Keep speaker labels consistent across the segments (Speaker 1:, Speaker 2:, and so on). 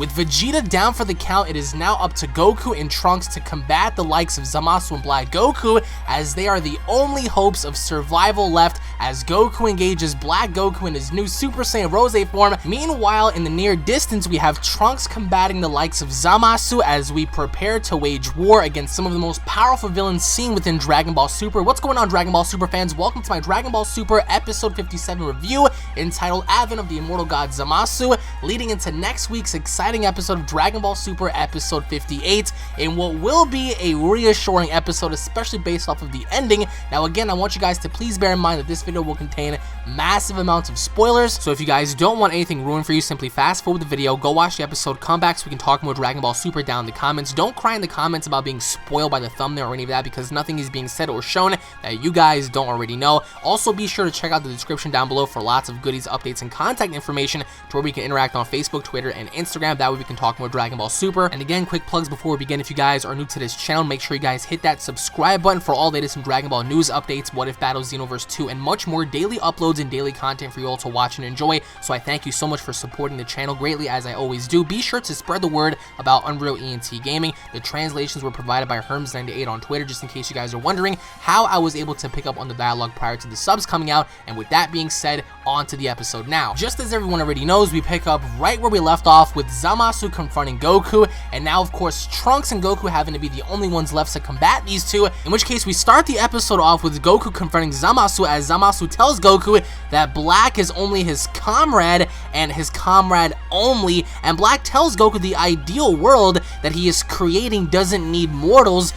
Speaker 1: With Vegeta down for the count, it is now up to Goku and Trunks to combat the likes of Zamasu and Black Goku, as they are the only hopes of survival left as Goku engages Black Goku in his new Super Saiyan Rose form. Meanwhile, in the near distance, we have Trunks combating the likes of Zamasu as we prepare to wage war against some of the most powerful villains seen within Dragon Ball Super. What's going on, Dragon Ball Super fans? Welcome to my Dragon Ball Super Episode 57 review entitled Advent of the Immortal God Zamasu, leading into next week's exciting episode of Dragon Ball Super Episode 58 in what will be a reassuring episode, especially based off of the ending. Now again, I want you guys to please bear in mind that this video will contain massive amounts of spoilers, so if you guys don't want anything ruined for you, simply fast forward the video, go watch the episode, come back so we can talk more Dragon Ball Super down in the comments. Don't cry in the comments about being spoiled by the thumbnail or any of that, because nothing is being said or shown that you guys don't already know. Also, be sure to check out the description down below for lots of goodies, updates, and contact information to where we can interact on Facebook, Twitter, and Instagram. That way we can talk more Dragon Ball Super. And again, quick plugs before we begin. If you guys are new to this channel, make sure you guys hit that subscribe button for all latest in Dragon Ball news, updates, What If Battles, Xenoverse 2, and much more daily uploads and daily content for you all to watch and enjoy. So I thank you so much for supporting the channel greatly, as I always do. Be sure to spread the word about Unreal ENT Gaming. The translations were provided by Herms98 on Twitter, just in case you guys are wondering how I was able to pick up on the dialogue prior to the subs coming out. And with that being said, on to the episode now. Just as everyone already knows, we pick up right where we left off with Zamasu confronting Goku, and now of course Trunks and Goku having to be the only ones left to combat these two, in which case we start the episode off with Goku confronting Zamasu, as Zamasu tells Goku that Black is only his comrade and his comrade only, and Black tells Goku the ideal world that he is creating doesn't need mortals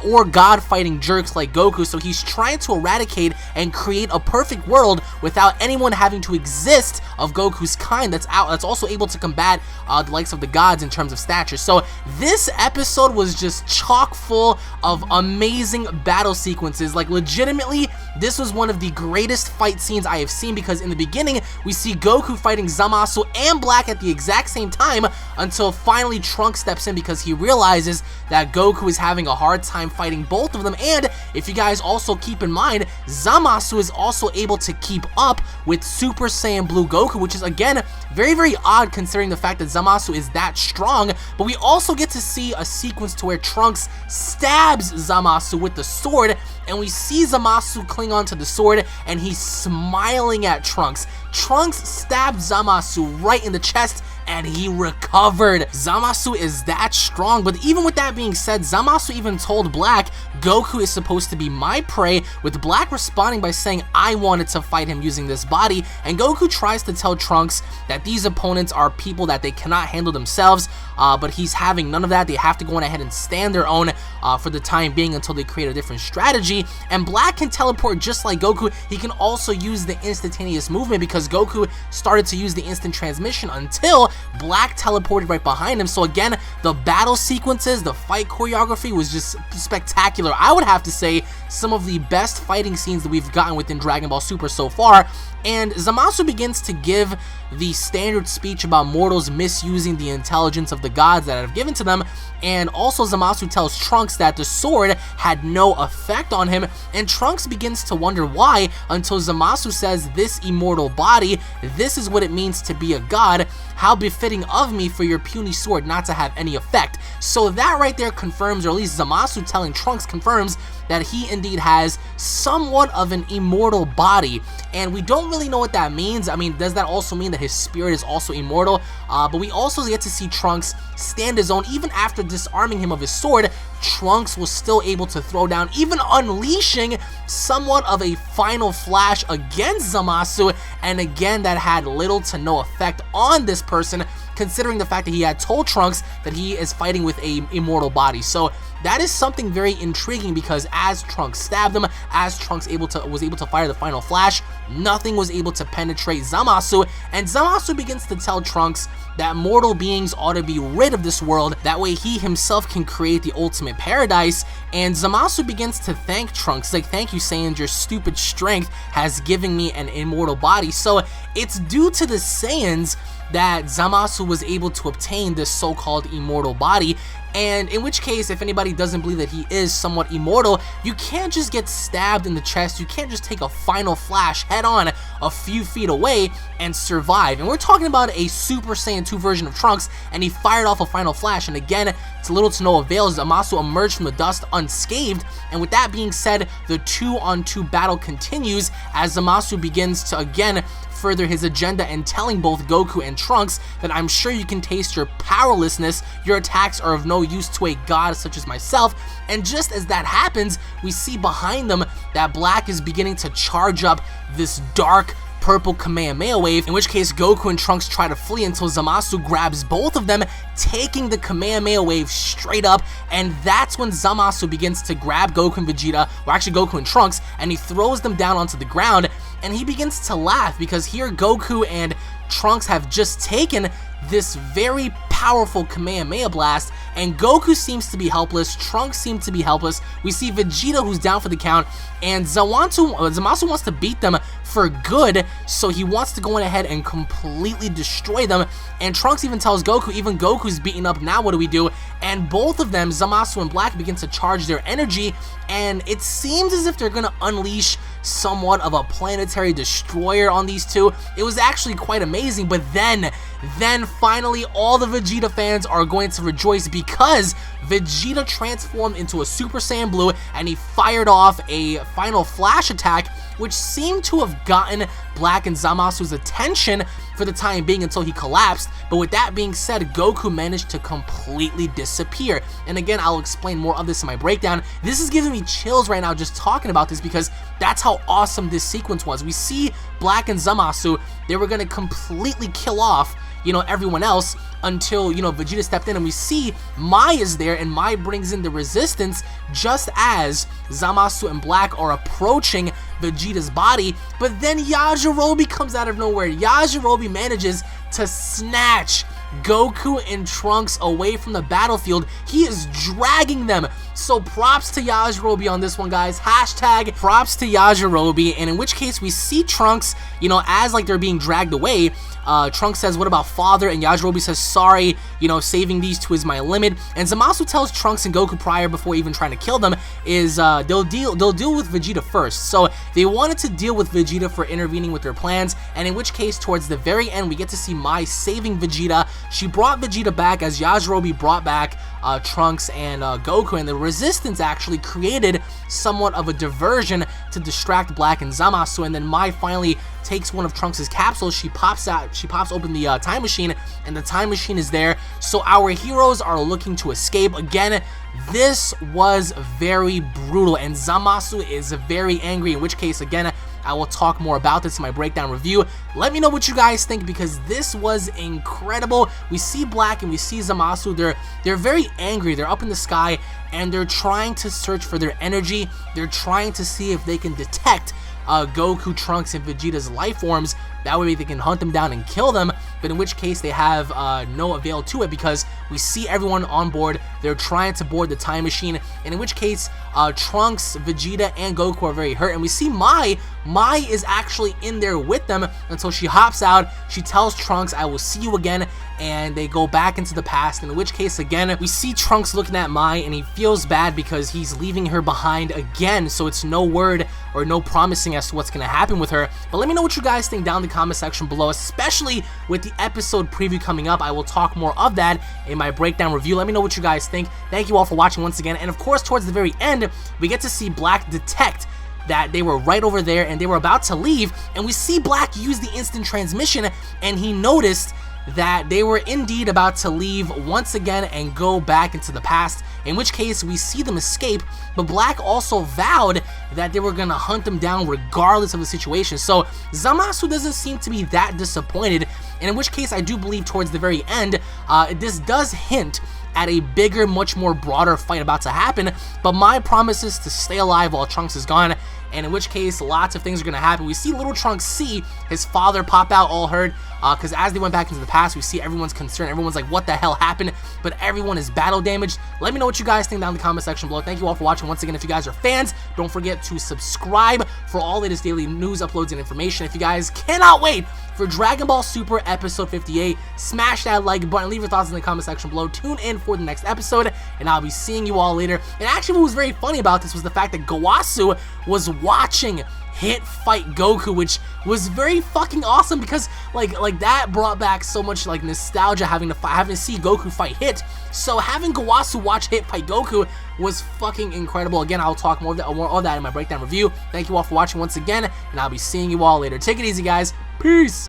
Speaker 1: or god-fighting jerks like Goku, so he's trying to eradicate and create a perfect world without anyone having to exist of Goku's kind that's also able to combat the likes of the gods in terms of stature. So this episode was just chock full of amazing battle sequences. Like, legitimately, this was one of the greatest fight scenes I have seen, because in the beginning we see Goku fighting Zamasu and Black at the exact same time, until finally Trunks steps in because he realizes that Goku is having a hard time fighting both of them. And if you guys also keep in mind, Zamasu is also able to keep up with Super Saiyan Blue Goku, which is again very, very odd considering the fact that Zamasu is that strong. But we also get to see a sequence to where Trunks stabs Zamasu with the sword, and we see Zamasu cling onto the sword, and he's smiling at Trunks. Trunks stabbed Zamasu right in the chest, and he recovered. Zamasu is that strong. But even with that being said, Zamasu even told Black, Goku is supposed to be my prey, with Black responding by saying, I wanted to fight him using this body. And Goku tries to tell Trunks that these opponents are people that they cannot handle themselves, but he's having none of that. They have to go on ahead and stand their own for the time being until they create a different strategy. And Black can teleport just like Goku. He can also use the instantaneous movement, because Goku started to use the instant transmission until Black teleported right behind him. So again, the battle sequences, the fight choreography was just spectacular. I would have to say some of the best fighting scenes that we've gotten within Dragon Ball Super so far. And Zamasu begins to give the standard speech about mortals misusing the intelligence of the gods that have given to them. And also Zamasu tells Trunks that the sword had no effect on him, and Trunks begins to wonder why, until Zamasu says, this immortal body, this is what it means to be a god. How befitting of me for your puny sword not to have any effect. So that right there confirms, or at least Zamasu telling Trunks confirms, that he indeed has somewhat of an immortal body. And we don't really know what that means. I mean, does that also mean that his spirit is also immortal? But we also get to see Trunks stand his own. Even after disarming him of his sword, Trunks was still able to throw down, even unleashing somewhat of a final flash against Zamasu. And again, that had little to no effect on this person, considering the fact that he had told Trunks that he is fighting with a immortal body. So that is something very intriguing, because as Trunks stabbed him, as Trunks was able to fire the final flash, nothing was able to penetrate Zamasu. And Zamasu begins to tell Trunks that mortal beings ought to be rid of this world, that way he himself can create the ultimate paradise. And Zamasu begins to thank Trunks, like, thank you Saiyan, your stupid strength has given me an immortal body. So it's due to the Saiyans that Zamasu was able to obtain this so-called immortal body. And in which case, if anybody doesn't believe that he is somewhat immortal, you can't just get stabbed in the chest, you can't just take a final flash head on a few feet away and survive. And we're talking about a Super Saiyan 2 version of Trunks, and he fired off a final flash, and again, to little to no avail. Zamasu emerged from the dust unscathed, and with that being said, the 2-on-2 battle continues as Zamasu begins to again further his agenda and telling both Goku and Trunks that I'm sure you can taste your powerlessness, your attacks are of no use to a god such as myself. And just as that happens, we see behind them that Black is beginning to charge up this dark purple Kamehameha wave, in which case Goku and Trunks try to flee until Zamasu grabs both of them, taking the Kamehameha wave straight up, and that's when Zamasu begins to grab Goku and Vegeta, or actually Goku and Trunks, and he throws them down onto the ground, and he begins to laugh because here Goku and Trunks have just taken this very powerful Kamehameha blast, and Goku seems to be helpless, Trunks seems to be helpless. We see Vegeta who's down for the count, and Zamasu wants to beat them for good, so he wants to go in ahead and completely destroy them, and Trunks even tells Goku, even Goku's beaten up, now what do we do? And both of them, Zamasu and Black, begin to charge their energy, and it seems as if they're gonna unleash somewhat of a planetary destroyer on these two. It was actually quite amazing, but then finally all the Vegeta fans are going to rejoice because Vegeta transformed into a Super Saiyan Blue and he fired off a final flash attack, which seemed to have gotten Black and Zamasu's attention for the time being until he collapsed. But with that being said, Goku managed to completely disappear. And again, I'll explain more of this in my breakdown. This is giving me chills right now just talking about this because that's how awesome this sequence was. We see Black and Zamasu, they were going to completely kill off, everyone else until, Vegeta stepped in, and we see Mai is there, and Mai brings in the resistance just as Zamasu and Black are approaching Vegeta's body. But then Yajirobe comes out of nowhere. Yajirobe manages to snatch Goku and Trunks away from the battlefield. He is dragging them. So props to Yajirobe on this one, guys. Hashtag props to Yajirobe. And in which case we see Trunks, as like they're being dragged away, Trunks says, what about father? And Yajirobe says, sorry, saving these two is my limit. And Zamasu tells Trunks and Goku prior, before even trying to kill them, is they'll deal with Vegeta first. So they wanted to deal with Vegeta for intervening with their plans, and in which case towards the very end we get to see Mai saving Vegeta. She brought Vegeta back as Yajirobe brought back Trunks and Goku, and the resistance actually created somewhat of a diversion to distract Black and Zamasu. And then Mai finally takes one of Trunks' capsules. She pops open the time machine, and the time machine is there. So our heroes are looking to escape. Again, this was very brutal, and Zamasu is very angry, in which case, again, I will talk more about this in my breakdown review. Let me know what you guys think, because this was incredible. We see Black and we see Zamasu. They're very angry. They're up in the sky, and they're trying to search for their energy. They're trying to see if they can detect Goku, Trunks, and Vegeta's life forms. That way they can hunt them down and kill them, but in which case they have no avail to it, because we see everyone on board. They're trying to board the time machine, and in which case Trunks, Vegeta, and Goku are very hurt. And we see Mai is actually in there with them until she hops out. She tells Trunks, I will see you again, and they go back into the past. In which case, again, we see Trunks looking at Mai, and he feels bad because he's leaving her behind again, so it's no word or no promising as to what's going to happen with her. But let me know what you guys think down in the comment section below, especially with the episode preview coming up. I will talk more of that in my breakdown review. Let me know what you guys think. Thank you all for watching once again, and of course, towards the very end, we get to see Black detect that they were right over there and they were about to leave, and we see Black use the instant transmission, and he noticed that they were indeed about to leave once again and go back into the past, in which case we see them escape. But Black also vowed that they were gonna hunt them down regardless of the situation. So Zamasu doesn't seem to be that disappointed, and in which case I do believe towards the very end, this does hint at a bigger, much more broader fight about to happen. But Mai promises to stay alive while Trunks is gone, and in which case lots of things are going to happen. We see little Trunks see his father pop out all hurt, because as they went back into the past, we see everyone's concerned. Everyone's like, what the hell happened? But everyone is battle damaged. Let me know what you guys think down in the comment section below. Thank you all for watching. Once again, if you guys are fans, don't forget to subscribe for all latest daily news, uploads, and information. If you guys cannot wait for Dragon Ball Super Episode 58. Smash that like button, leave your thoughts in the comment section below. Tune in for the next episode, and I'll be seeing you all later. And actually, what was very funny about this was the fact that Gowasu was watching Hit fight Goku, which was very fucking awesome because like that brought back so much like nostalgia, having to see Goku fight Hit. So having Gowasu watch Hit fight Goku was fucking incredible. Again, I'll talk more of that in my breakdown review. Thank you all for watching once again, and I'll be seeing you all later. Take it easy, guys. Peace.